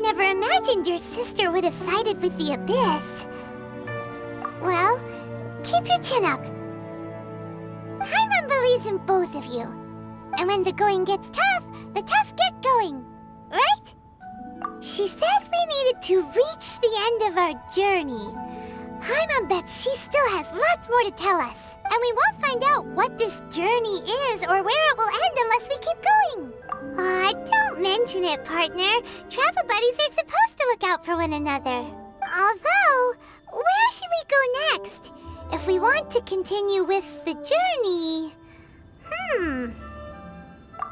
never imagined your sister would have sided with the Abyss. Well, keep your chin up. Paimon believes in both of you. And when the going gets tough, the tough get going. Right? She said we needed to reach the end of our journey. Paimon bets she still has lots more to tell us. And we won't find out what this journey is or where it will end unless we keep going. Aw, don't mention it, partner. Travel buddies are supposed to look out for one another. Although, where should we go next? If we want to continue with the journey...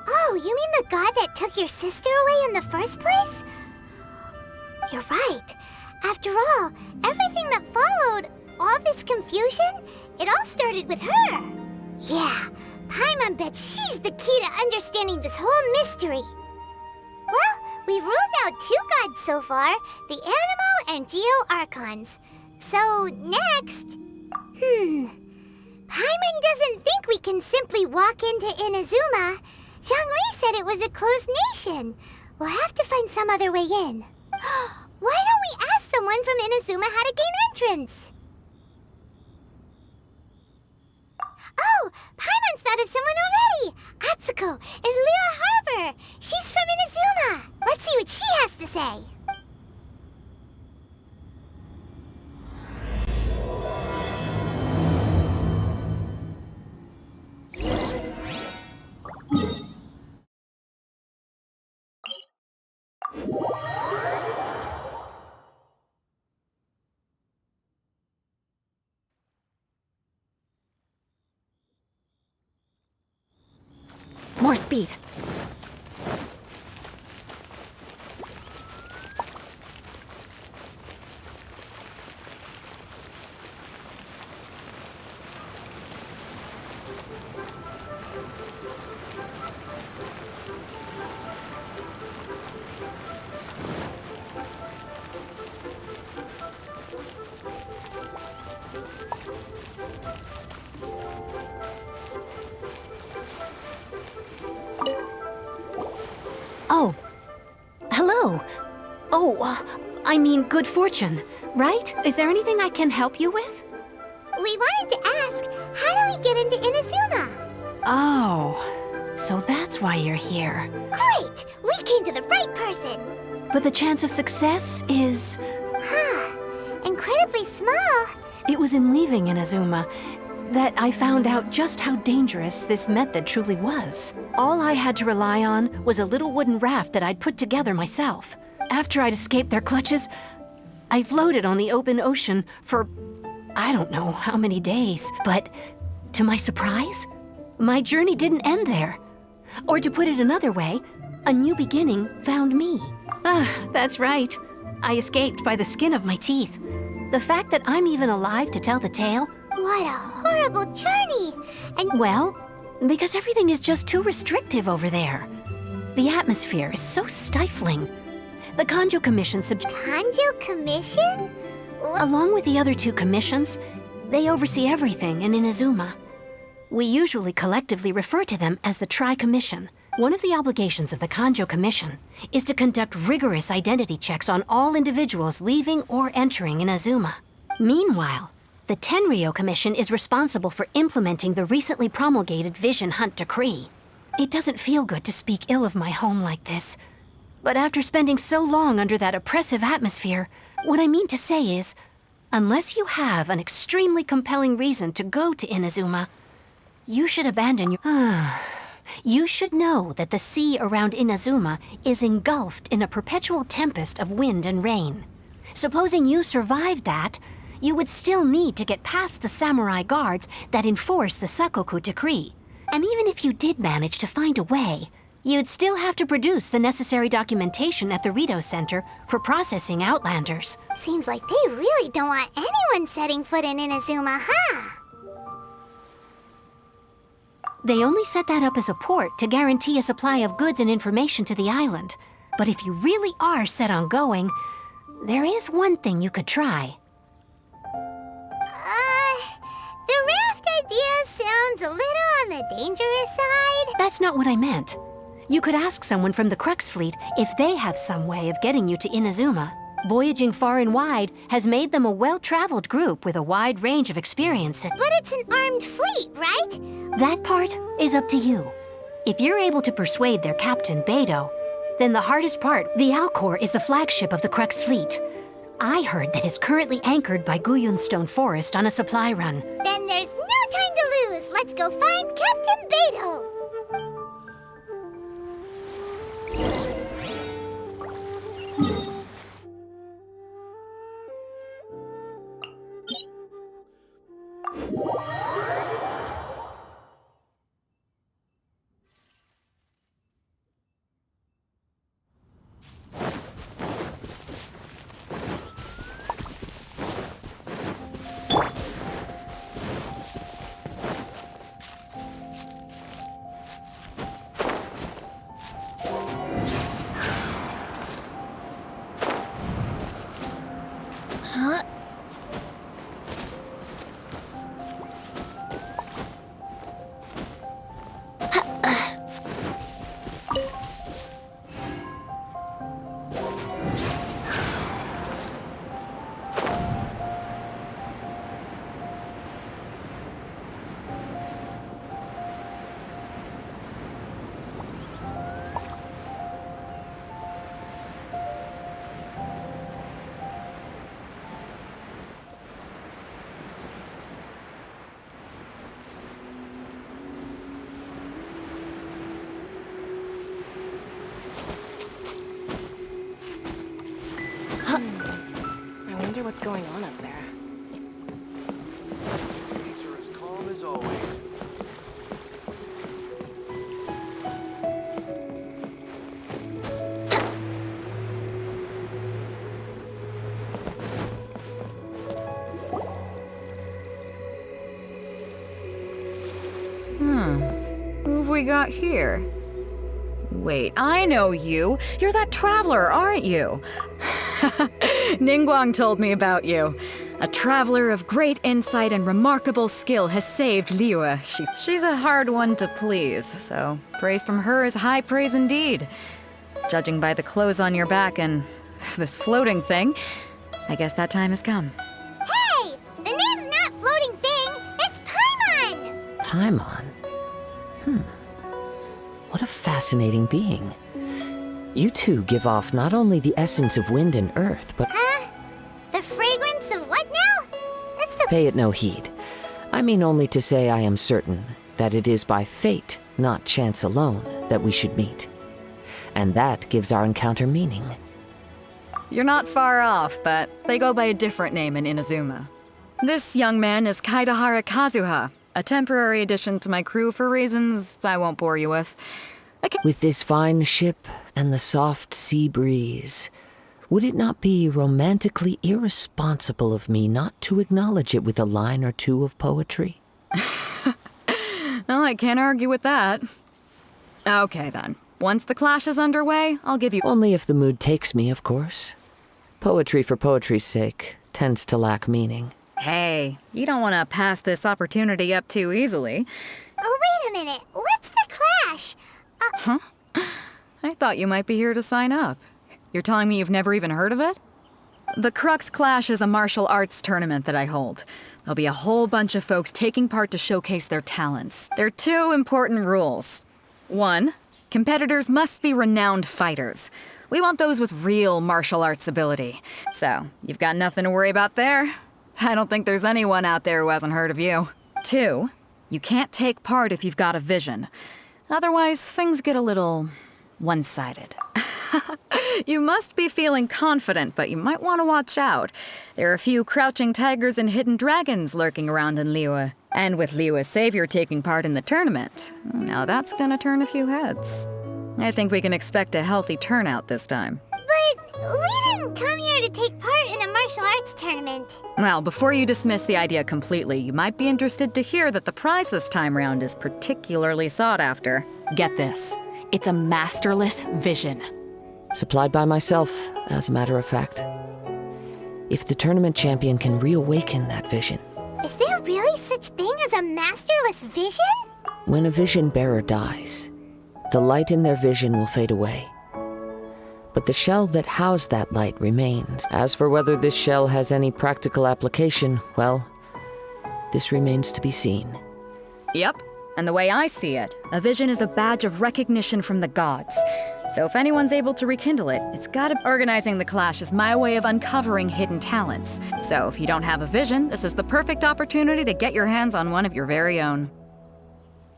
Oh, you mean the god that took your sister away in the first place? You're right. After all, everything that followed, all this confusion, it all started with her. Yeah, Paimon bets she's the key to understanding this whole mystery. Well, we've ruled out 2 gods so far, the Animo and Geo Archons. So, next... Paimon doesn't think we can simply walk into Inazuma. Zhongli said it was a closed nation. We'll have to find some other way in. Why don't we ask someone from Inazuma how to gain entrance? Oh, Paimon's thought of someone already! Atsuko in Lua Harbor! She's from Inazuma! Let's see what she has to say! More speed. Oh. Hello. Oh, I mean good fortune, right? Is there anything I can help you with? We wanted to ask, how do we get into Inazuma? Oh, so that's why you're here. Great! We came to the right person! But the chance of success is... Incredibly small. It was in leaving Inazuma that I found out just how dangerous this method truly was. All I had to rely on was a little wooden raft that I'd put together myself. After I'd escaped their clutches, I floated on the open ocean for I don't know how many days. But to my surprise, my journey didn't end there. Or to put it another way, a new beginning found me. That's right. I escaped by the skin of my teeth. The fact that I'm even alive to tell the tale. What a horrible journey! And well, because everything is just too restrictive over there. The atmosphere is so stifling. The Kanjo Commission Kanjo Commission? Along with the other 2 commissions, they oversee everything in Inazuma. We usually collectively refer to them as the Tri-Commission. One of the obligations of the Kanjo Commission is to conduct rigorous identity checks on all individuals leaving or entering Inazuma. Meanwhile, the Tenryo Commission is responsible for implementing the recently promulgated Vision Hunt Decree. It doesn't feel good to speak ill of my home like this, but after spending so long under that oppressive atmosphere, what I mean to say is, unless you have an extremely compelling reason to go to Inazuma, you should abandon your... You should know that the sea around Inazuma is engulfed in a perpetual tempest of wind and rain. Supposing you survived that, you would still need to get past the samurai guards that enforce the Sakoku Decree. And even if you did manage to find a way, you'd still have to produce the necessary documentation at the Rito Center for processing Outlanders. Seems like they really don't want anyone setting foot in Inazuma, huh? They only set that up as a port to guarantee a supply of goods and information to the island. But if you really are set on going, there is one thing you could try. The raft idea sounds a little on the dangerous side. That's not what I meant. You could ask someone from the Crux fleet if they have some way of getting you to Inazuma. Voyaging far and wide has made them a well-traveled group with a wide range of experience. But it's an armed fleet, right? That part is up to you. If you're able to persuade their captain, Beidou, then the hardest part, the Alcor, is the flagship of the Crux fleet. I heard that it's currently anchored by Guyunstone Forest on a supply run. Then there's no time to lose. Let's go find Captain Beidou. I wonder what's going on up there. Leaves are as calm as always. Who have we got here? Wait, I know you. You're that traveler, aren't you? Ningguang told me about you. A traveler of great insight and remarkable skill has saved Liyue. She's a hard one to please, so praise from her is high praise indeed. Judging by the clothes on your back and this floating thing, I guess that time has come. Hey! The name's not Floating Thing, it's Paimon! Paimon? What a fascinating being. You two give off not only the essence of wind and earth, but... Huh? The fragrance of what now? It's the... Pay it no heed. I mean only to say I am certain that it is by fate, not chance alone, that we should meet. And that gives our encounter meaning. You're not far off, but they go by a different name in Inazuma. This young man is Kaidahara Kazuha, a temporary addition to my crew for reasons I won't bore you with. With this fine ship and the soft sea breeze, would it not be romantically irresponsible of me not to acknowledge it with a line or two of poetry? No, I can't argue with that. Okay then. Once the clash is underway, I'll give you... Only if the mood takes me, of course. Poetry for poetry's sake tends to lack meaning. Hey, you don't want to pass this opportunity up too easily. Oh, wait a minute. What's the clash? I thought you might be here to sign up. You're telling me you've never even heard of it? The Crux Clash is a martial arts tournament that I hold. There'll be a whole bunch of folks taking part to showcase their talents. There are two important rules. 1, competitors must be renowned fighters. We want those with real martial arts ability. So, you've got nothing to worry about there. I don't think there's anyone out there who hasn't heard of you. 2, you can't take part if you've got a vision. Otherwise, things get a little one-sided. You must be feeling confident, but you might want to watch out. There are a few crouching tigers and hidden dragons lurking around in Liyue. And with Liyue's savior taking part in the tournament, now that's gonna turn a few heads. I think we can expect a healthy turnout this time. But we didn't come here to take part in a martial arts tournament. Well, before you dismiss the idea completely, you might be interested to hear that the prize this time round is particularly sought after. Get this. It's a masterless vision. Supplied by myself, as a matter of fact. If the tournament champion can reawaken that vision. Is there really such thing as a masterless vision? When a vision bearer dies, the light in their vision will fade away. But the shell that housed that light remains. As for whether this shell has any practical application, well, this remains to be seen. Yep. And the way I see it, a vision is a badge of recognition from the gods. So if anyone's able to rekindle it, it's gotta... Organizing the clash is my way of uncovering hidden talents. So if you don't have a vision, this is the perfect opportunity to get your hands on one of your very own.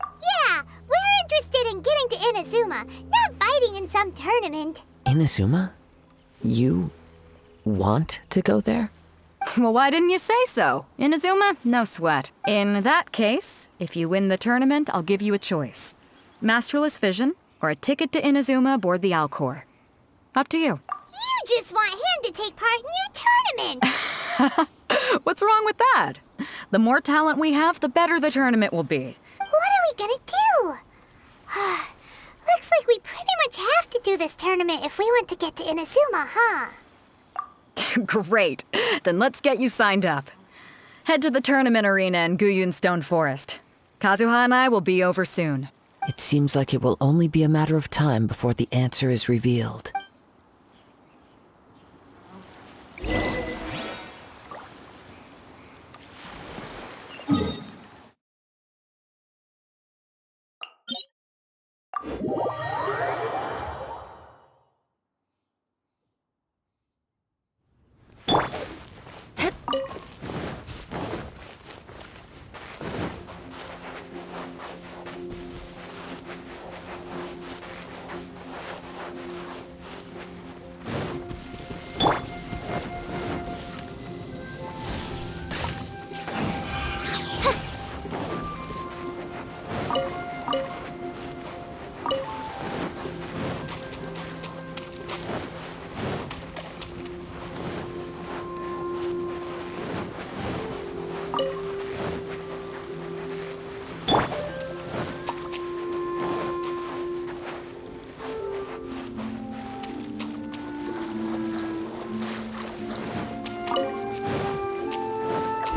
Yeah, we're interested in getting to Inazuma, not fighting in some tournament. Inazuma? You want to go there? Well, why didn't you say so? Inazuma? No sweat. In that case, if you win the tournament, I'll give you a choice. Masterless vision, or a ticket to Inazuma aboard the Alcor. Up to you. You just want him to take part in your tournament! What's wrong with that? The more talent we have, the better the tournament will be. What are we gonna do? Looks like we pretty much have to do this tournament if we want to get to Inazuma, huh? Great. Then let's get you signed up. Head to the tournament arena in Guyun Stone Forest. Kazuha and I will be over soon. It seems like it will only be a matter of time before the answer is revealed.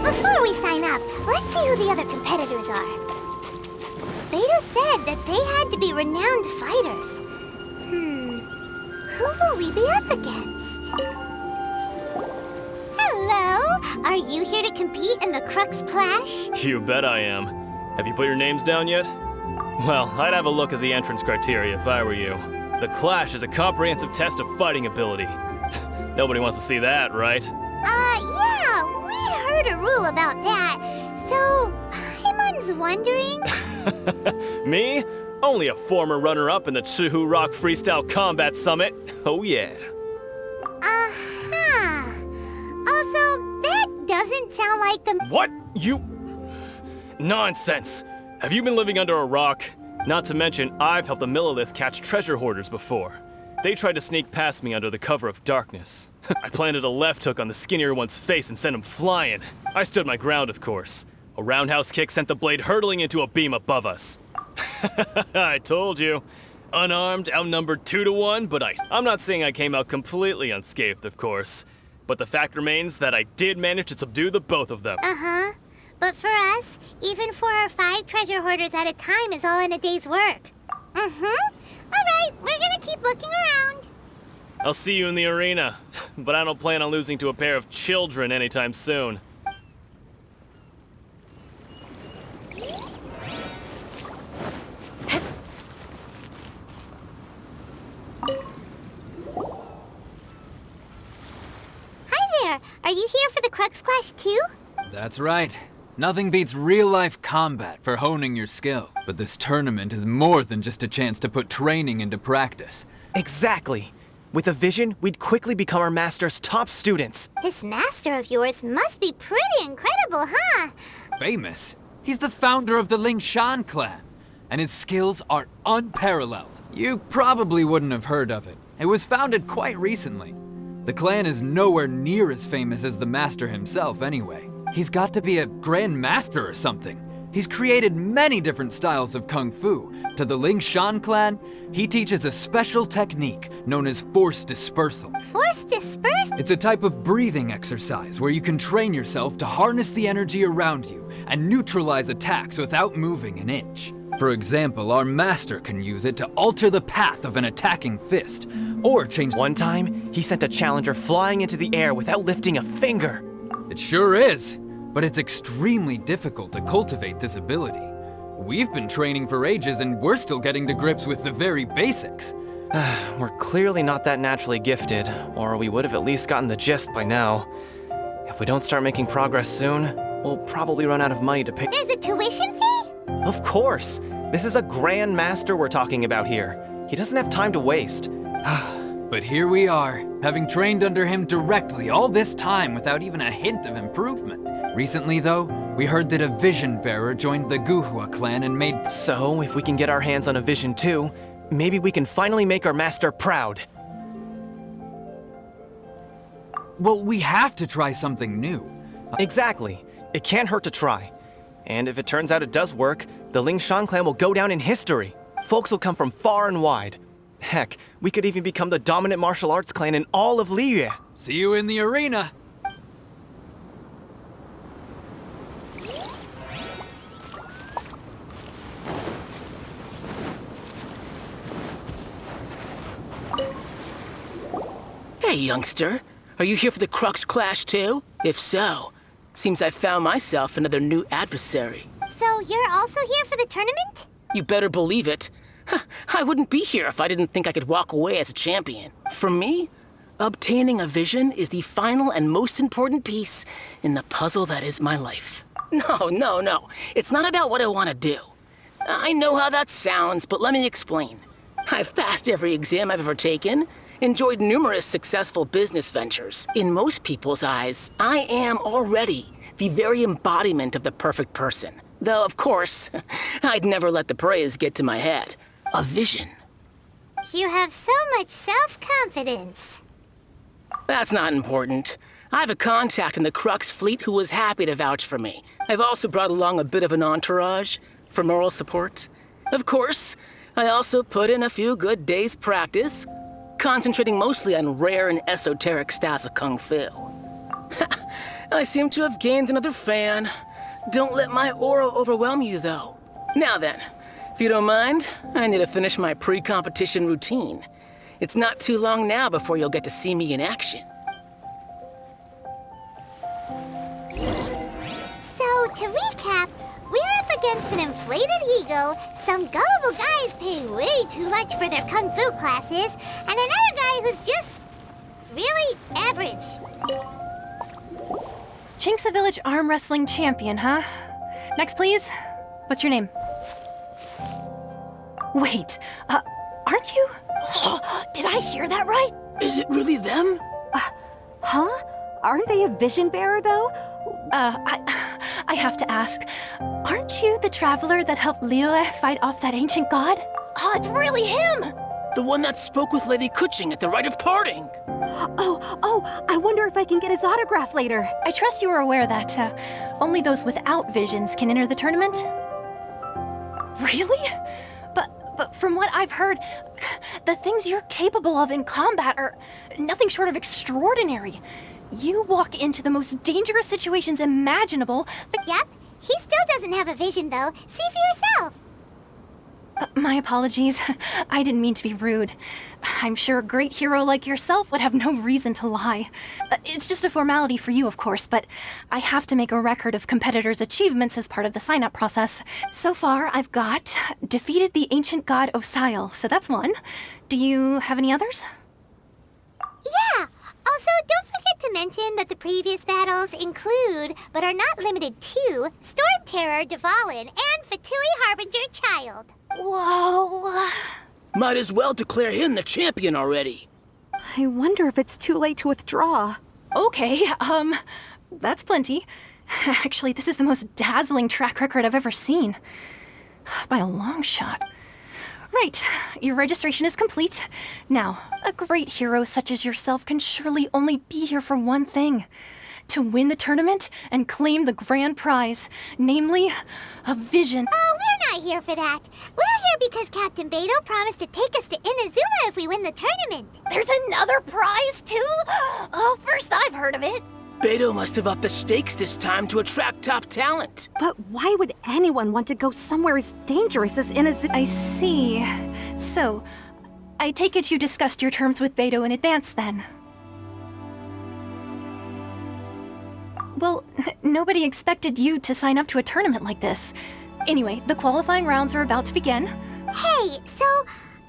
Before we sign up, let's see who the other competitors are. Beto said that they had to be renowned fighters. Who will we be up against? Hello? Are you here to compete in the Crux Clash? You bet I am. Have you put your names down yet? Well, I'd have a look at the entrance criteria if I were you. The Clash is a comprehensive test of fighting ability. Nobody wants to see that, right? Yeah, we heard a rule about that. So, Paimon's wondering... Me? Only a former runner-up in the Chuhu Rock Freestyle Combat Summit. Oh yeah. Uh-huh. Also, that doesn't sound like the... What? You... Nonsense. Have you been living under a rock? Not to mention, I've helped the Millilith catch treasure hoarders before. They tried to sneak past me under the cover of darkness. I planted a left hook on the skinnier one's face and sent him flying. I stood my ground, of course. A roundhouse kick sent the blade hurtling into a beam above us. I told you. Unarmed, outnumbered 2-1, but I'm not saying I came out completely unscathed, of course. But the fact remains that I did manage to subdue the both of them. Uh-huh. But for us, even 4 or 5 treasure hoarders at a time is all in a day's work. Mm-hmm. All right, we're gonna keep looking around. I'll see you in the arena, but I don't plan on losing to a pair of children anytime soon. Hi there. Are you here for the Crux Clash too? That's right. Nothing beats real-life combat for honing your skill. But this tournament is more than just a chance to put training into practice. Exactly. With a vision, we'd quickly become our master's top students. This master of yours must be pretty incredible, huh? Famous? He's the founder of the Lingshan clan, and his skills are unparalleled. You probably wouldn't have heard of it. It was founded quite recently. The clan is nowhere near as famous as the master himself anyway. He's got to be a grand master or something. He's created many different styles of kung fu. To the Lingshan clan, he teaches a special technique known as force dispersal. Force disperse? It's a type of breathing exercise where you can train yourself to harness the energy around you and neutralize attacks without moving an inch. For example, our master can use it to alter the path of an attacking fist, or change. One time, he sent a challenger flying into the air without lifting a finger. It sure is, but it's extremely difficult to cultivate this ability. We've been training for ages and we're still getting to grips with the very basics. We're clearly not that naturally gifted, or we would have at least gotten the gist by now. If we don't start making progress soon, we'll probably run out of money to pay. There's a tuition fee? Of course! This is a Grand Master we're talking about here. He doesn't have time to waste. But here we are, having trained under him directly all this time without even a hint of improvement. Recently, though, we heard that a Vision Bearer joined the Kazuha clan and made. So, if we can get our hands on a vision too, maybe we can finally make our master proud. Well, we have to try something new. Exactly. It can't hurt to try. And if it turns out it does work, the Lingshan clan will go down in history. Folks will come from far and wide. Heck, we could even become the dominant martial arts clan in all of Liyue. See you in the arena. Hey, youngster. Are you here for the Crux Clash too? If so, seems I found myself another new adversary. So you're also here for the tournament? You better believe it. I wouldn't be here if I didn't think I could walk away as a champion. For me, obtaining a vision is the final and most important piece in the puzzle that is my life. No. It's not about what I want to do. I know how that sounds, but let me explain. I've passed every exam I've ever taken, enjoyed numerous successful business ventures. In most people's eyes, I am already the very embodiment of the perfect person. Though, of course, I'd never let the praise get to my head. A vision. You have so much self-confidence. That's not important. I have a contact in the Crux fleet who was happy to vouch for me. I've also brought along a bit of an entourage for moral support. Of course, I also put in a few good days' practice, concentrating mostly on rare and esoteric styles of Kung Fu. I seem to have gained another fan. Don't let my aura overwhelm you, though. Now then, if you don't mind, I need to finish my pre-competition routine. It's not too long now before you'll get to see me in action. So, to recap, we're up against an inflated ego, some gullible guys paying way too much for their kung fu classes, and another guy who's just really average. Chinksa Village arm wrestling champion, huh? Next, please. What's your name? Wait, aren't you? Did I hear that right? Is it really them? Huh? Aren't they a vision bearer, though? I have to ask, aren't you the traveler that helped Liyue fight off that ancient god? Oh, it's really him! The one that spoke with Lady Kuching at the rite of parting. Oh, I wonder if I can get his autograph later. I trust you are aware that only those without visions can enter the tournament? Really? But from what I've heard, the things you're capable of in combat are nothing short of extraordinary. You walk into the most dangerous situations imaginable. Yep, he still doesn't have a vision, though. See for yourself. My apologies. I didn't mean to be rude. I'm sure a great hero like yourself would have no reason to lie. It's just a formality for you, of course, but I have to make a record of competitors' achievements as part of the sign-up process. So far, I've got defeated the ancient god Osail, so that's one. Do you have any others? Yeah! Also, don't forget to mention that the previous battles include, but are not limited to, Storm Terror Dvalin and Fatui Harbinger Child. Whoa! Might as well declare him the champion already. I wonder if it's too late to withdraw. Okay, that's plenty. Actually, this is the most dazzling track record I've ever seen. By a long shot. Right, your registration is complete. Now, a great hero such as yourself can surely only be here for one thing. To win the tournament and claim the grand prize, namely, a vision. Oh, we're not here for that. We're here because Captain Beto promised to take us to Inazuma if we win the tournament. There's another prize, too? Oh, first I've heard of it. Beto must have upped the stakes this time to attract top talent. But why would anyone want to go somewhere as dangerous as in a zoo? I see. So, I take it you discussed your terms with Beto in advance then? Well, nobody expected you to sign up to a tournament like this. Anyway, the qualifying rounds are about to begin. Hey, so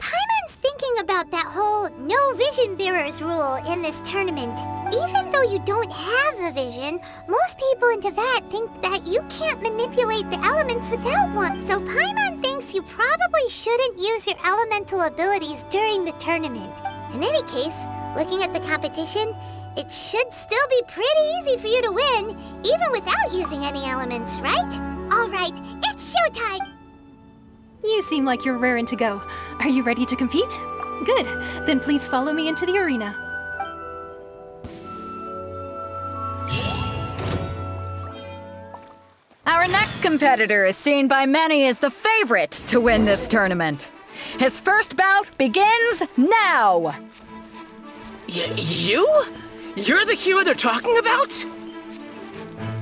Paimon's thinking about that whole no vision bearers rule in this tournament. Even though you don't have a vision, most people in Teyvat think that you can't manipulate the elements without one. So Paimon thinks you probably shouldn't use your elemental abilities during the tournament. In any case, looking at the competition, it should still be pretty easy for you to win, even without using any elements, right? All right, it's showtime! You seem like you're raring to go. Are you ready to compete? Good. Then please follow me into the arena. Our next competitor is seen by many as the favorite to win this tournament. His first bout begins now! You? You're the hero they're talking about?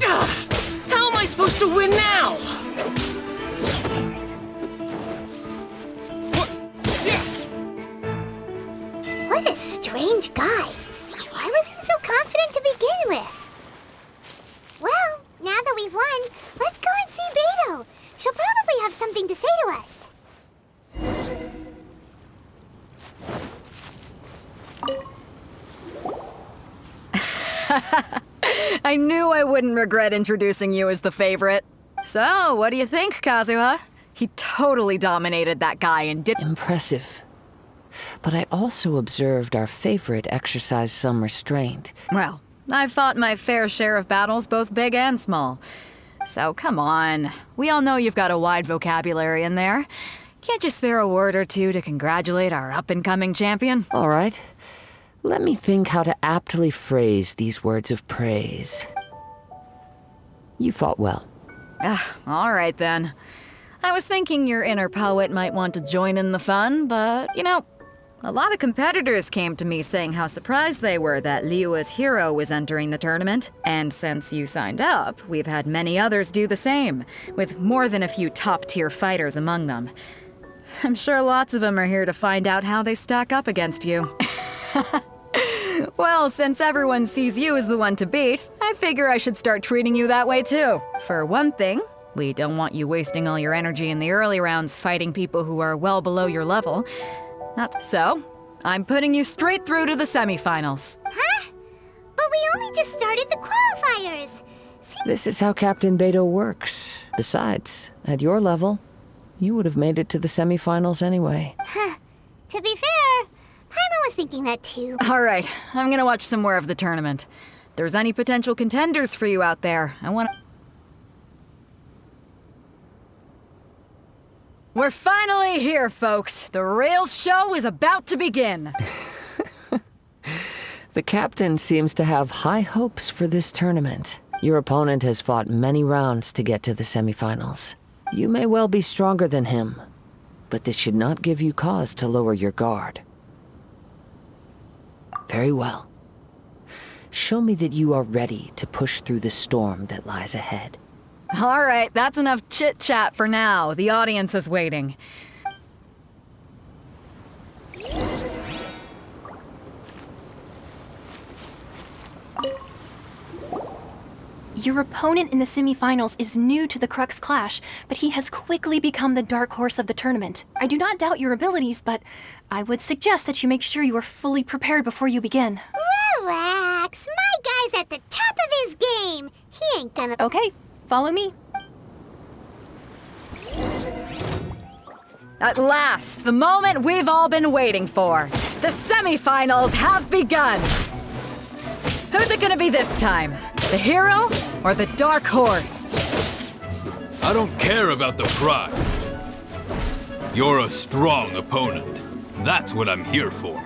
Ugh, how am I supposed to win now? What a strange guy. Why was he so confident to begin with? Well, now that we've won, let's go and see Beto. She'll probably have something to say to us. I knew I wouldn't regret introducing you as the favorite. So, what do you think, Kazuha? He totally dominated that guy and did— Impressive. But I also observed our favorite exercise some restraint. Well, I've fought my fair share of battles, both big and small. So come on. We all know you've got a wide vocabulary in there. Can't you spare a word or two to congratulate our up-and-coming champion? All right. Let me think how to aptly phrase these words of praise. You fought well. All right then. I was thinking your inner poet might want to join in the fun, but, you know, a lot of competitors came to me saying how surprised they were that Liyue's hero was entering the tournament. And since you signed up, we've had many others do the same, with more than a few top-tier fighters among them. I'm sure lots of them are here to find out how they stack up against you. Well, since everyone sees you as the one to beat, I figure I should start treating you that way too. For one thing, we don't want you wasting all your energy in the early rounds fighting people who are well below your level. Not so. I'm putting you straight through to the semifinals. Huh? But we only just started the qualifiers. This is how Captain Beto works. Besides, at your level, you would have made it to the semifinals anyway. Huh. To be fair, Paimon was thinking that too. All right, I'm gonna watch some more of the tournament. If there's any potential contenders for you out there, I want— We're finally here, folks. The real show is about to begin. The captain seems to have high hopes for this tournament. Your opponent has fought many rounds to get to the semifinals. You may well be stronger than him, but this should not give you cause to lower your guard. Very well. Show me that you are ready to push through the storm that lies ahead. All right, that's enough chit-chat for now. The audience is waiting. Your opponent in the semifinals is new to the Crux Clash, but he has quickly become the dark horse of the tournament. I do not doubt your abilities, but I would suggest that you make sure you are fully prepared before you begin. Relax. My guy's at the top of his game. He ain't gonna... Okay, follow me. At last, the moment we've all been waiting for. The semifinals have begun. Who's it gonna be this time? The hero or the dark horse? I don't care about the prize. You're a strong opponent. That's what I'm here for.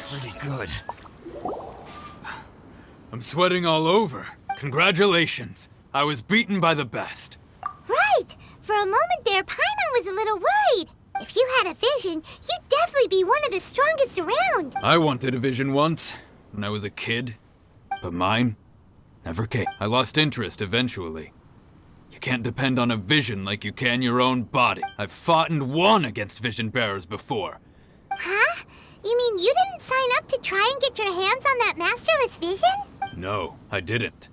Pretty good. sweating all over. Congratulations. I was beaten by the best. Right! For a moment there, Paimon was a little worried. If you had a vision, you'd definitely be one of the strongest around. I wanted a vision once, when I was a kid. But mine never came. I lost interest eventually. You can't depend on a vision like you can your own body. I've fought and won against vision bearers before. Huh? You mean you didn't sign up to try and get your hands on that masterless vision? No, I didn't.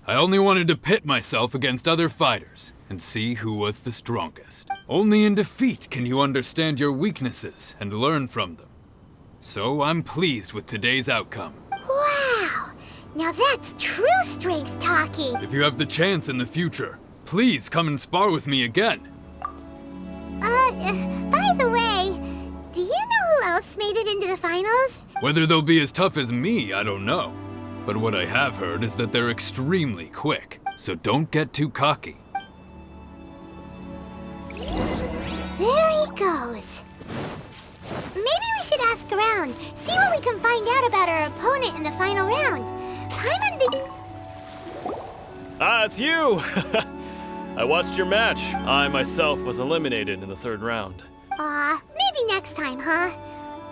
I only wanted to pit myself against other fighters and see who was the strongest. Only in defeat can you understand your weaknesses and learn from them. So I'm pleased with today's outcome. Wow! Now that's true strength talking. If you have the chance in the future, please come and spar with me again. By the way, do you know who else made it into the finals? Whether they'll be as tough as me, I don't know. But what I have heard is that they're extremely quick, so don't get too cocky. There he goes. Maybe we should ask around, see what we can find out about our opponent in the final round. Paimon the... Ah, it's you! I watched your match. I myself was eliminated in the third round. Maybe next time, huh?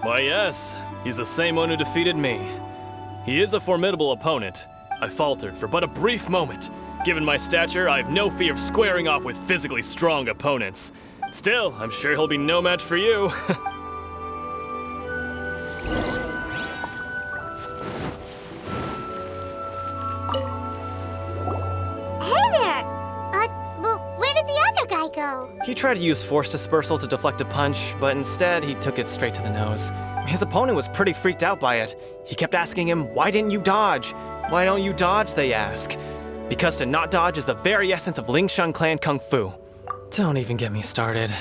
Why, yes. He's the same one who defeated me. He is a formidable opponent. I faltered for but a brief moment. Given my stature, I have no fear of squaring off with physically strong opponents. Still, I'm sure he'll be no match for you. Hey there! Well, where did the other guy go? He tried to use force dispersal to deflect a punch, but instead he took it straight to the nose. His opponent was pretty freaked out by it. He kept asking him, "Why didn't you dodge? Why don't you dodge?" they ask. Because to not dodge is the very essence of Lingshan clan kung fu. Don't even get me started.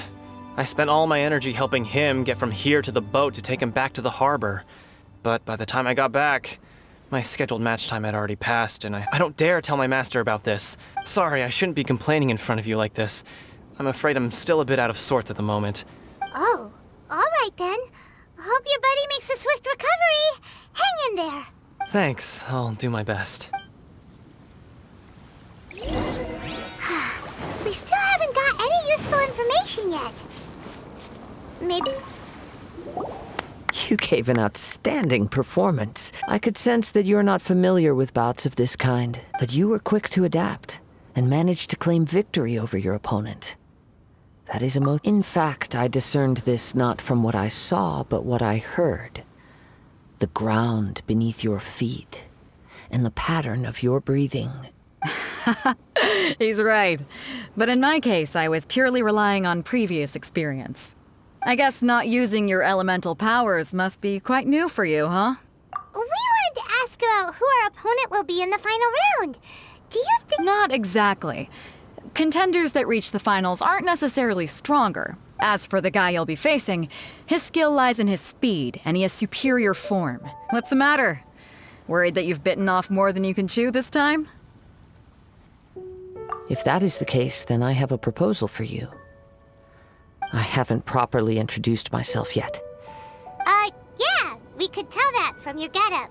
I spent all my energy helping him get from here to the boat to take him back to the harbor. But by the time I got back, my scheduled match time had already passed, and I don't dare tell my master about this. Sorry, I shouldn't be complaining in front of you like this. I'm afraid I'm still a bit out of sorts at the moment. Oh, all right then. Hope your buddy makes a swift recovery. Hang in there. Thanks, I'll do my best. We still haven't got any useful information yet. Maybe... You gave an outstanding performance. I could sense that you're not familiar with bouts of this kind, but you were quick to adapt and managed to claim victory over your opponent. That is a most... In fact, I discerned this not from what I saw, but what I heard. The ground beneath your feet, and the pattern of your breathing. He's right. But in my case, I was purely relying on previous experience. I guess not using your elemental powers must be quite new for you, huh? We wanted to ask about who our opponent will be in the final round. Do you think... Not exactly. Contenders that reach the finals aren't necessarily stronger. As for the guy you'll be facing, his skill lies in his speed, and he has superior form. What's the matter? Worried that you've bitten off more than you can chew this time? If that is the case, then I have a proposal for you. I haven't properly introduced myself yet. Yeah, we could tell that from your getup.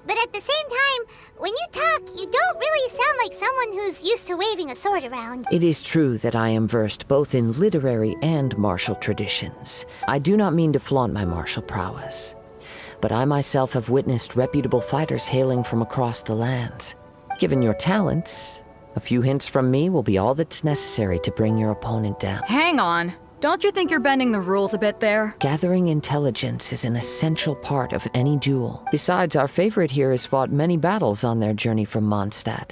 But at the same time, when you talk, you don't really sound like someone who's used to waving a sword around. It is true that I am versed both in literary and martial traditions. I do not mean to flaunt my martial prowess, but I myself have witnessed reputable fighters hailing from across the lands. Given your talents, a few hints from me will be all that's necessary to bring your opponent down. Hang on. Don't you think you're bending the rules a bit there? Gathering intelligence is an essential part of any duel. Besides, our favorite here has fought many battles on their journey from Mondstadt.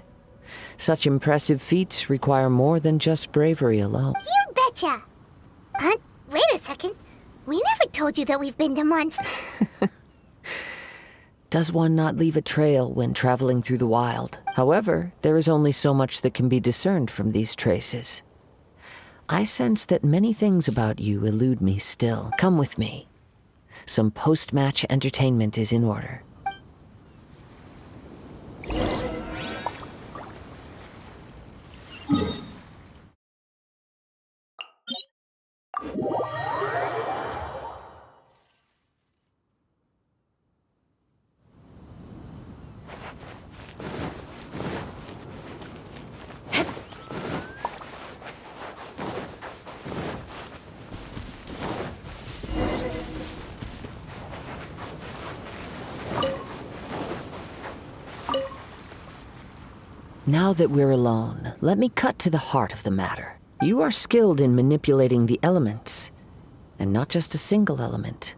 Such impressive feats require more than just bravery alone. You betcha! Wait a second. We never told you that we've been to Mondstadt. Does one not leave a trail when traveling through the wild? However, there is only so much that can be discerned from these traces. I sense that many things about you elude me still. Come with me. Some post-match entertainment is in order. Now that we're alone, let me cut to the heart of the matter. You are skilled in manipulating the elements. And not just a single element,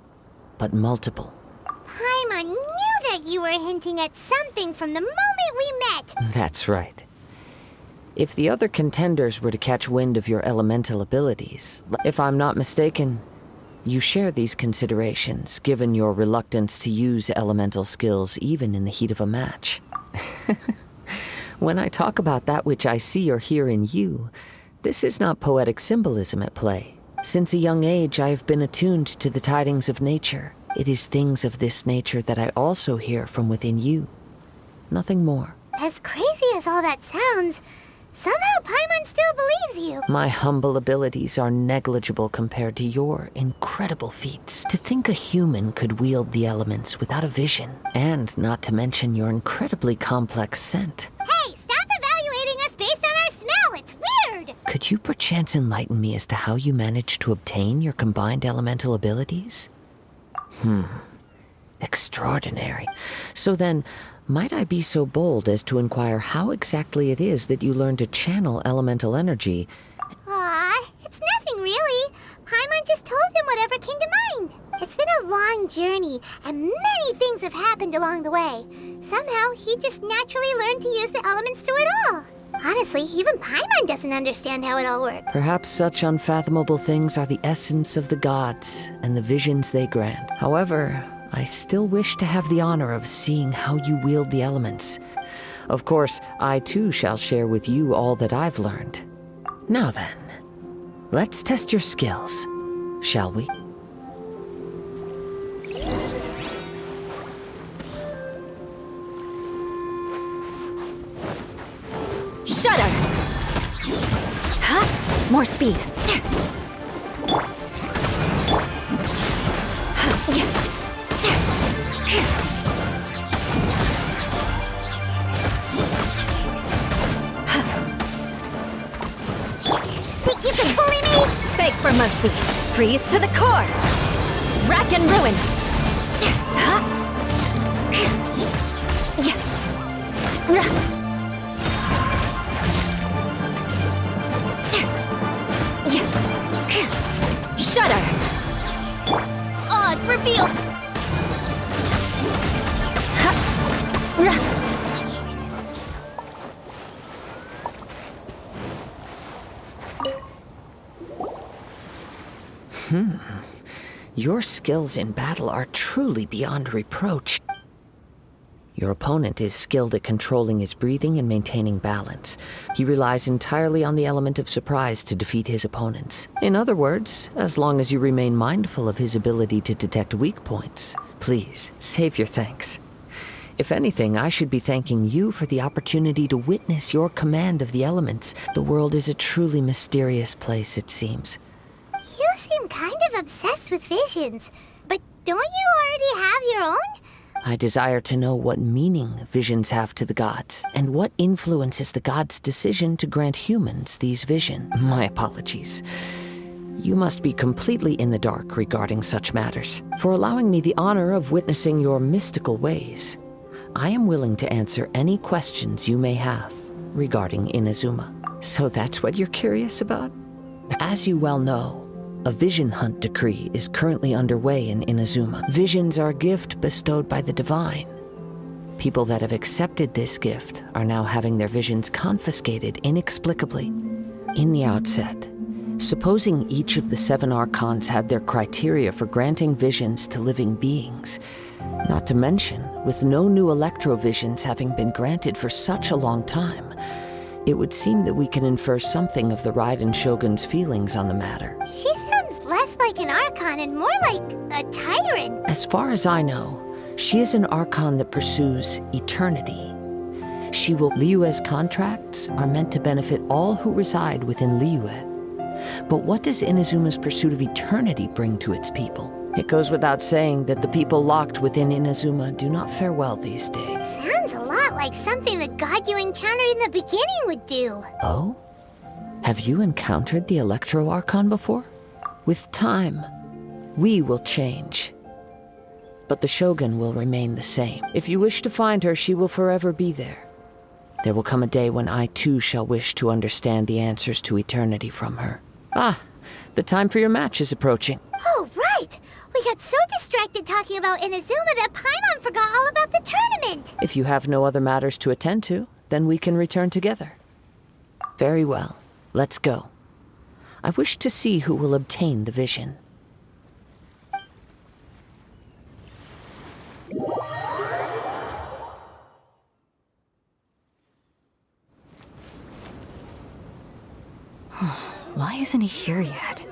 but multiple. Paimon knew that you were hinting at something from the moment we met. That's right. If the other contenders were to catch wind of your elemental abilities, if I'm not mistaken, you share these considerations, given your reluctance to use elemental skills even in the heat of a match. When I talk about that which I see or hear in you, this is not poetic symbolism at play. Since a young age, I have been attuned to the tidings of nature. It is things of this nature that I also hear from within you. Nothing more. As crazy as all that sounds, somehow Paimon still believes you. My humble abilities are negligible compared to your incredible feats. To think a human could wield the elements without a vision, and not to mention your incredibly complex scent. Hey, stop evaluating us based on our smell. It's weird. Could you perchance enlighten me as to how you managed to obtain your combined elemental abilities? Extraordinary. So then, might I be so bold as to inquire how exactly it is that you learned to channel elemental energy? Aw, it's nothing really. Paimon just told him whatever came to mind. It's been a long journey, and many things have happened along the way. Somehow, he just naturally learned to use the elements through it all. Honestly, even Paimon doesn't understand how it all works. Perhaps such unfathomable things are the essence of the gods and the visions they grant. However, I still wish to have the honor of seeing how you wield the elements. Of course, I too shall share with you all that I've learned. Now then, let's test your skills, shall we? Shudder! Huh? More speed. Think you can bully me? Beg for mercy. Freeze to the core. Rack and ruin. Shudder! Oh, it's revealed. Your skills in battle are truly beyond reproach. Your opponent is skilled at controlling his breathing and maintaining balance. He relies entirely on the element of surprise to defeat his opponents. In other words, as long as you remain mindful of his ability to detect weak points, please, save your thanks. If anything, I should be thanking you for the opportunity to witness your command of the elements. The world is a truly mysterious place, it seems. You seem kind of obsessed with visions, but don't you already have your own? I desire to know what meaning visions have to the gods, and what influences the gods' decision to grant humans these visions. My apologies. You must be completely in the dark regarding such matters. For allowing me the honor of witnessing your mystical ways, I am willing to answer any questions you may have regarding Inazuma. So that's what you're curious about? As you well know, a vision hunt decree is currently underway in Inazuma. Visions are a gift bestowed by the divine. People that have accepted this gift are now having their visions confiscated inexplicably. In the outset, supposing each of the 7 archons had their criteria for granting visions to living beings, not to mention, with no new electrovisions having been granted for such a long time, it would seem that we can infer something of the Raiden Shogun's feelings on the matter. She sounds less like an Archon and more like a tyrant. As far as I know, she is an Archon that pursues eternity. Liyue's contracts are meant to benefit all who reside within Liyue. But what does Inazuma's pursuit of eternity bring to its people? It goes without saying that the people locked within Inazuma do not fare well these days. Sounds a lot like something the god you encountered in the beginning would do. Oh? Have you encountered the Electro Archon before? With time, we will change. But the Shogun will remain the same. If you wish to find her, she will forever be there. There will come a day when I too shall wish to understand the answers to eternity from her. Ah, the time for your match is approaching. Oh, right! We got so distracted talking about Inazuma that Paimon forgot all about the tournament! If you have no other matters to attend to, then we can return together. Very well. Let's go. I wish to see who will obtain the vision. Why isn't he here yet?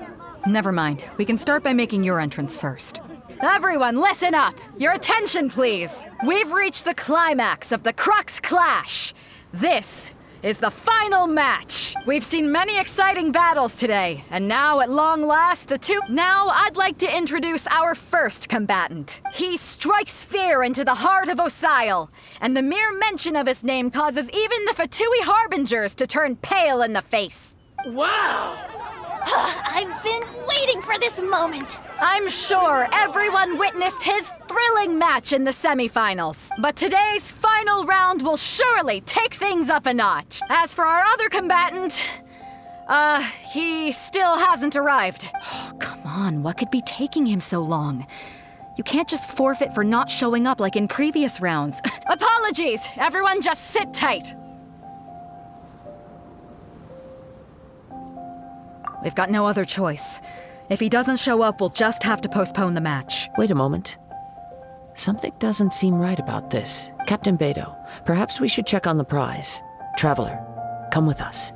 Never mind. We can start by making your entrance first. Everyone, listen up! Your attention, please! We've reached the climax of the Crux Clash! This is the final match! We've seen many exciting battles today, and now, at long last, Now, I'd like to introduce our first combatant. He strikes fear into the heart of Osile, and the mere mention of his name causes even the Fatui Harbingers to turn pale in the face. Wow! I've been waiting for this moment. I'm sure everyone witnessed his thrilling match in the semifinals. But today's final round will surely take things up a notch. As for our other combatant, he still hasn't arrived. Oh, come on, what could be taking him so long? You can't just forfeit for not showing up like in previous rounds. Apologies, everyone just sit tight. We've got no other choice. If he doesn't show up, we'll just have to postpone the match. Wait a moment. Something doesn't seem right about this. Captain Beto, perhaps we should check on the prize. Traveler, come with us.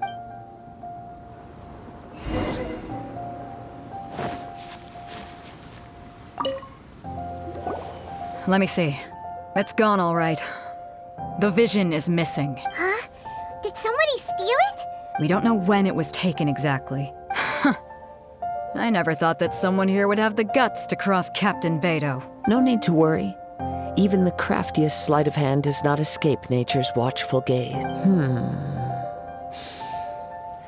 Let me see. It's gone all right. The vision is missing. Huh? Did somebody steal it? We don't know when it was taken exactly. I never thought that someone here would have the guts to cross Captain Beto. No need to worry. Even the craftiest sleight of hand does not escape nature's watchful gaze.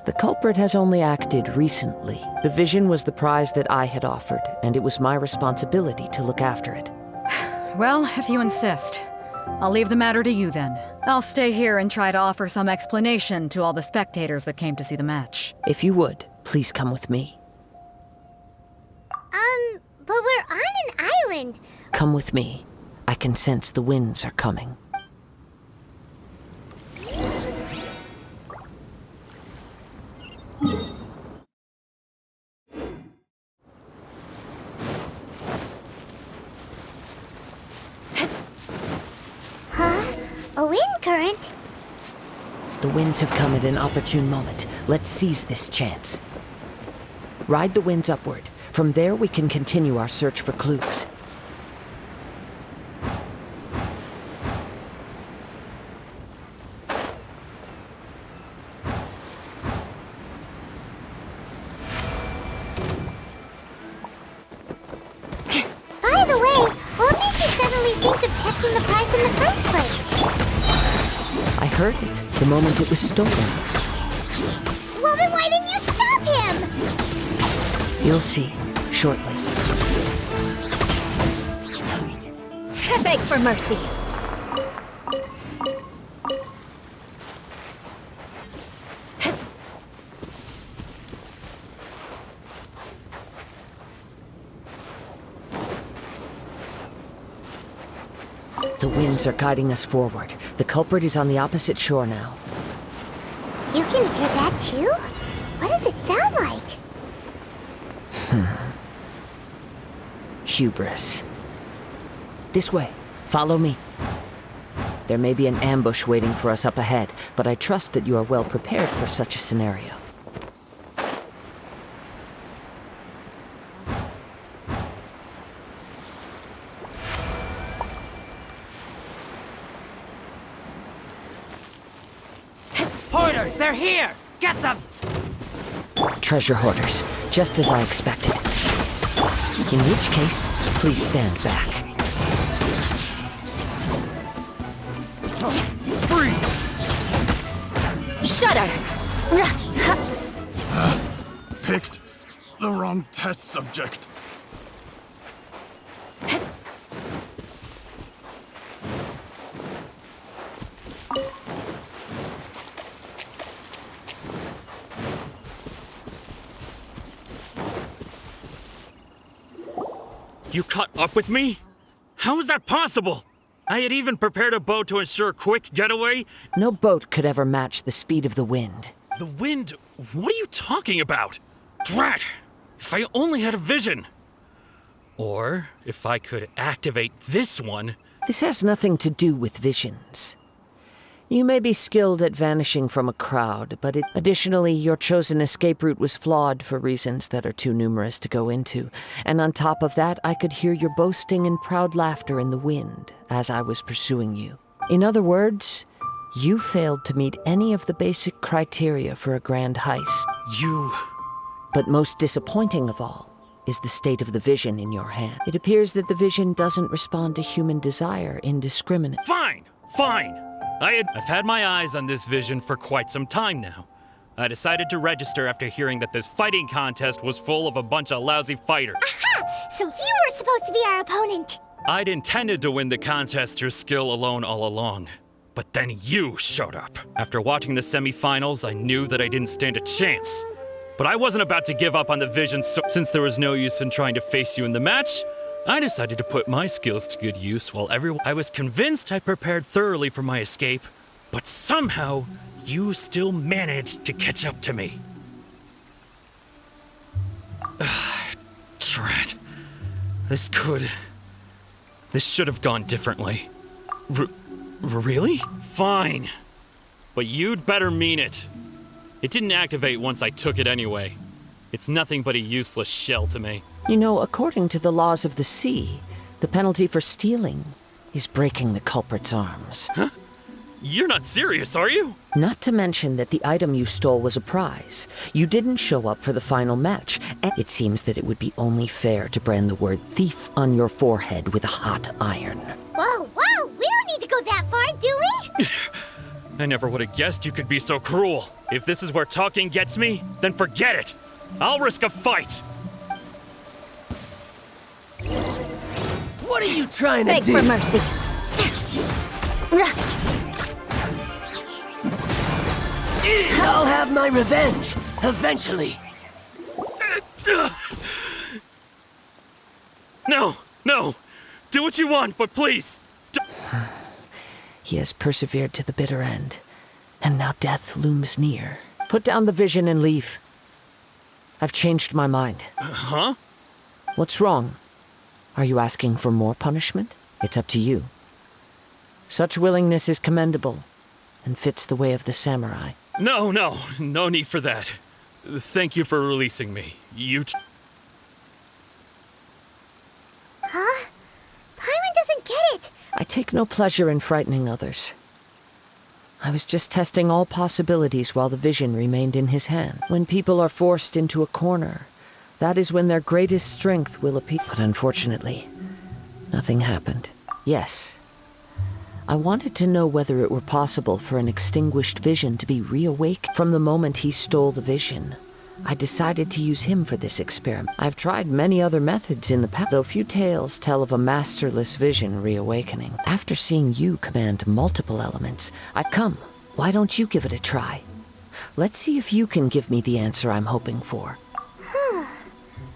The culprit has only acted recently. The vision was the prize that I had offered, and it was my responsibility to look after it. Well, if you insist. I'll leave the matter to you then. I'll stay here and try to offer some explanation to all the spectators that came to see the match. If you would, please come with me. But we're on an island. Come with me. I can sense the winds are coming. A wind current? The winds have come at an opportune moment. Let's seize this chance. Ride the winds upward. From there, we can continue our search for clues. By the way, what made you suddenly think of checking the prize in the first place? I heard it the moment it was stolen. Well, then why didn't you stop him? You'll see, shortly. Beg for mercy. The winds are guiding us forward. The culprit is on the opposite shore now. You can hear that too? What does it sound like? Hubris. This way. Follow me. There may be an ambush waiting for us up ahead, but I trust that you are well prepared for such a scenario. Hoarders, they're here! Get them! Treasure hoarders, just as I expected. In which case, please stand back. Shudder! Picked the wrong test subject. You caught up with me? How is that possible? I had even prepared a boat to ensure a quick getaway. No boat could ever match the speed of the wind. The wind? What are you talking about? Drat! If I only had a vision. Or if I could activate this one. This has nothing to do with visions. You may be skilled at vanishing from a crowd, but additionally, your chosen escape route was flawed for reasons that are too numerous to go into. And on top of that, I could hear your boasting and proud laughter in the wind as I was pursuing you. In other words, you failed to meet any of the basic criteria for a grand heist. But most disappointing of all is the state of the vision in your hand. It appears that the vision doesn't respond to human desire indiscriminately. Fine! I've had my eyes on this vision for quite some time now. I decided to register after hearing that this fighting contest was full of a bunch of lousy fighters. Aha! So you were supposed to be our opponent! I'd intended to win the contest through skill alone all along. But then you showed up. After watching the semifinals, I knew that I didn't stand a chance. But I wasn't about to give up on the vision, so since there was no use in trying to face you in the match, I decided to put my skills to good use while I was convinced I prepared thoroughly for my escape, but somehow you still managed to catch up to me. Drat. This should have gone differently. Really? Fine. But you'd better mean it. It didn't activate once I took it anyway. It's nothing but a useless shell to me. You know, according to the laws of the sea, the penalty for stealing is breaking the culprit's arms. Huh? You're not serious, are you? Not to mention that the item you stole was a prize. You didn't show up for the final match, and it seems that it would be only fair to brand the word thief on your forehead with a hot iron. Whoa, we don't need to go that far, do we? I never would have guessed you could be so cruel. If this is where talking gets me, then forget it. I'll risk a fight. What are you trying to do? Beg for mercy. I'll have my revenge, eventually. No. Do what you want, but please. He has persevered to the bitter end, and now death looms near. Put down the vision and leave. I've changed my mind. Huh? What's wrong? Are you asking for more punishment? It's up to you. Such willingness is commendable, and fits the way of the samurai. No need for that. Thank you for releasing me. Huh? Paimon doesn't get it! I take no pleasure in frightening others. I was just testing all possibilities while the vision remained in his hand. When people are forced into a corner, that is when their greatest strength will appear. But unfortunately, nothing happened. Yes, I wanted to know whether it were possible for an extinguished vision to be reawakened. From the moment he stole the vision, I decided to use him for this experiment. I've tried many other methods in the past, though few tales tell of a masterless vision reawakening. After seeing you command multiple elements, Come, why don't you give it a try? Let's see if you can give me the answer I'm hoping for.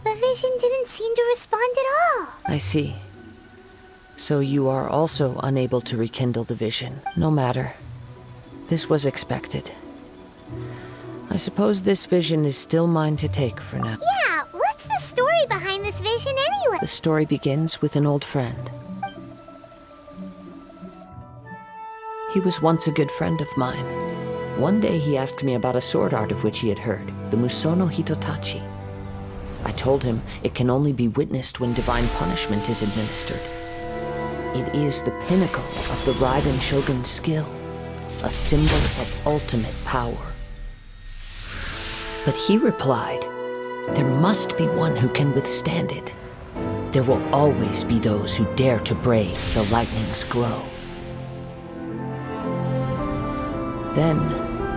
The vision didn't seem to respond at all. I see. So you are also unable to rekindle the vision. No matter. This was expected. I suppose this vision is still mine to take for now. Yeah, what's the story behind this vision anyway? The story begins with an old friend. He was once a good friend of mine. One day he asked me about a sword art of which he had heard, the Musono Hitotachi. I told him it can only be witnessed when divine punishment is administered. It is the pinnacle of the Raiden Shogun's skill, a symbol of ultimate power. But he replied, there must be one who can withstand it. There will always be those who dare to brave the lightning's glow. Then,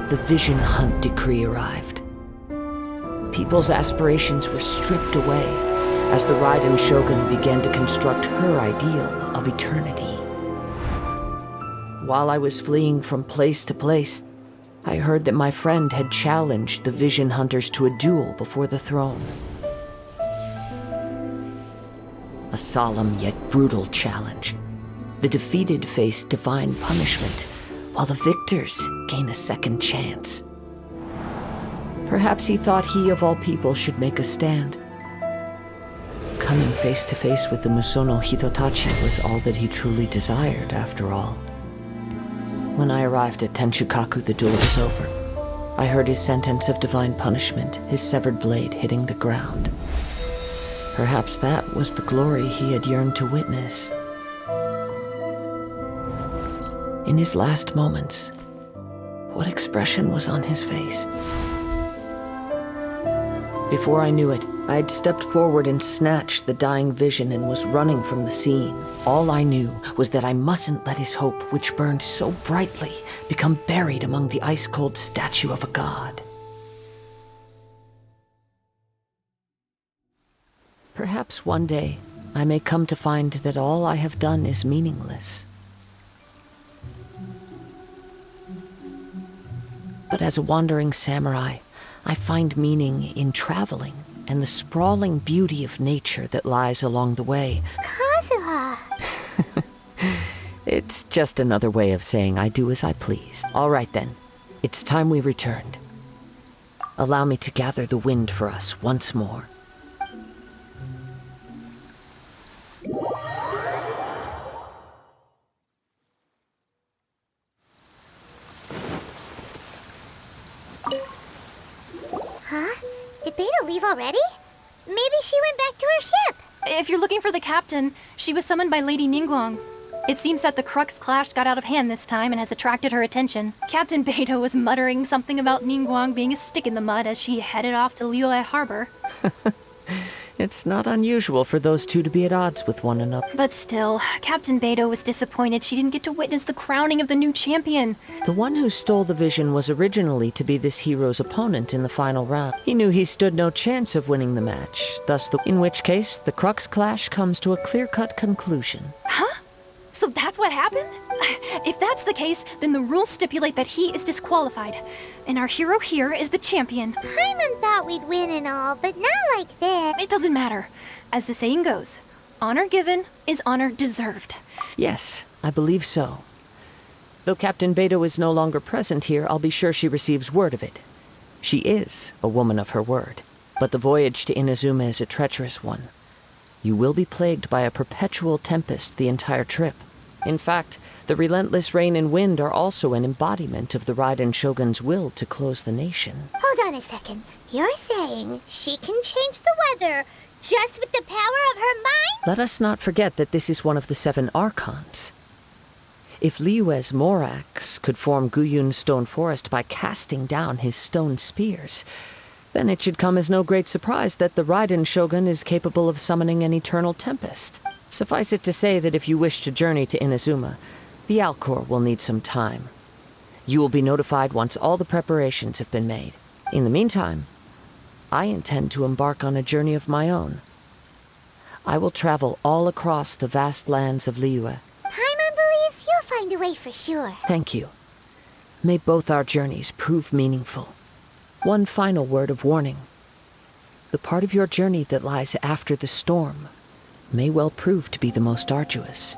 the Vision Hunt decree arrived. People's aspirations were stripped away as the Raiden Shogun began to construct her ideal of eternity. While I was fleeing from place to place, I heard that my friend had challenged the Vision Hunters to a duel before the throne. A solemn yet brutal challenge. The defeated face divine punishment, while the victors gain a second chance. Perhaps he thought he of all people should make a stand. Coming face to face with the Musono Hitotachi was all that he truly desired, after all. When I arrived at Tenshukaku, the duel was over. I heard his sentence of divine punishment, his severed blade hitting the ground. Perhaps that was the glory he had yearned to witness. In his last moments, what expression was on his face? Before I knew it, I had stepped forward and snatched the dying vision and was running from the scene. All I knew was that I mustn't let his hope, which burned so brightly, become buried among the ice-cold statue of a god. Perhaps one day, I may come to find that all I have done is meaningless. But as a wandering samurai, I find meaning in traveling and the sprawling beauty of nature that lies along the way. Kazuha! It's just another way of saying I do as I please. All right then, it's time we returned. Allow me to gather the wind for us once more. Huh? Did Beta leave already? Maybe she went back to her ship. If you're looking for the captain, she was summoned by Lady Ningguang. It seems that the Crux clash got out of hand this time and has attracted her attention. Captain Beto was muttering something about Ningguang being a stick in the mud as she headed off to Liyue Harbor. It's not unusual for those two to be at odds with one another. But still, Captain Beto was disappointed she didn't get to witness the crowning of the new champion. The one who stole the vision was originally to be this hero's opponent in the final round. He knew he stood no chance of winning the match, in which case, the Crux clash comes to a clear-cut conclusion. Huh? So that's what happened? If that's the case, then the rules stipulate that he is disqualified. And our hero here is the champion. Paimon thought we'd win and all, but not like this. It doesn't matter. As the saying goes, honor given is honor deserved. Yes, I believe so. Though Captain Beto is no longer present here, I'll be sure she receives word of it. She is a woman of her word. But the voyage to Inazuma is a treacherous one. You will be plagued by a perpetual tempest the entire trip. In fact, the relentless rain and wind are also an embodiment of the Raiden Shogun's will to close the nation. Hold on a second. You're saying she can change the weather just with the power of her mind? Let us not forget that this is one of the 7 Archons. If Liyue's Morax could form Guyun's stone forest by casting down his stone spears, then it should come as no great surprise that the Raiden Shogun is capable of summoning an eternal tempest. Suffice it to say that if you wish to journey to Inazuma, the Alcor will need some time. You will be notified once all the preparations have been made. In the meantime, I intend to embark on a journey of my own. I will travel all across the vast lands of Liyue. Paimon believes you'll find a way for sure. Thank you. May both our journeys prove meaningful. One final word of warning. The part of your journey that lies after the storm may well prove to be the most arduous.